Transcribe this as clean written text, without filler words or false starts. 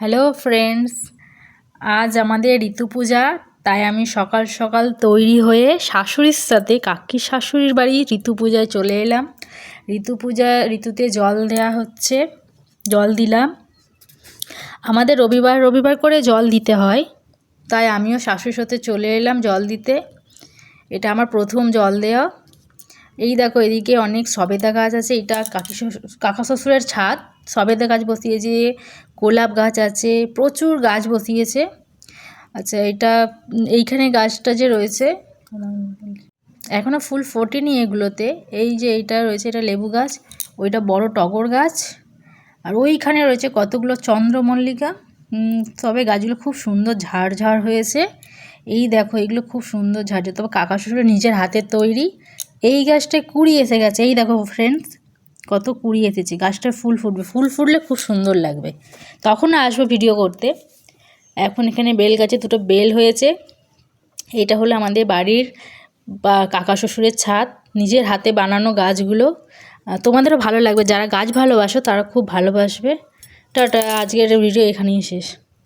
Hello friends, আজ আমাদের ঋতু পূজা। তাই আমি সকাল সকাল তৈরি হয়ে শাশুড়ির সাথে কাকির শাশুড়ির বাড়ি ঋতু পূজায় চলে এলাম। ঋতুতে জল দেওয়া হচ্ছে, জল দিলাম। আমাদের রবিবার রবিবার করে জল দিতে হয়, তাই আমিও শাশুড়ির সাথে চলে এলাম জল দিতে। এটা আমার প্রথম জল দেওয়া। এই দেখো, এদিকে অনেক সবেদা গাছ আছে। এটা কাকা শ্বশুরের ছাদ। সবেদা গাছ বসিয়েছে, গোলাপ গাছ আছে, প্রচুর গাছ বসিয়েছে। আচ্ছা, এইখানে গাছটা যে রয়েছে এখনও ফুল ফোটেনি এগুলোতে। এই যে এইটা রয়েছে, এটা লেবু গাছ, ওইটা বড় টগর গাছ, আর ওইখানে রয়েছে কতগুলো চন্দ্রমল্লিকা। তবে গাছগুলো খুব সুন্দর ঝাড় হয়েছে। এই দেখো, এগুলো খুব সুন্দর ঝাড়, তবে কাকা শ্বশুরের নিজের হাতের তৈরি। এই গাছটায় কুড়ি এসে গেছে। এই দেখো ফ্রেন্ডস, কত কুড়ি এসেছে। গাছটার ফুল ফুটবে, ফুল ফুটলে খুব সুন্দর লাগবে, তখন আসবো ভিডিও করতে। এখন এখানে বেল গাছে দুটো বেল হয়েছে। এটা হলো আমাদের বাড়ির বা কাকা শ্বশুরের ছাদ, নিজের হাতে বানানো গাছগুলো। তোমাদেরও ভালো লাগবে, যারা গাছ ভালোবাসো তারা খুব ভালোবাসবে। টাটা, আজকের ভিডিও এখানেই শেষ।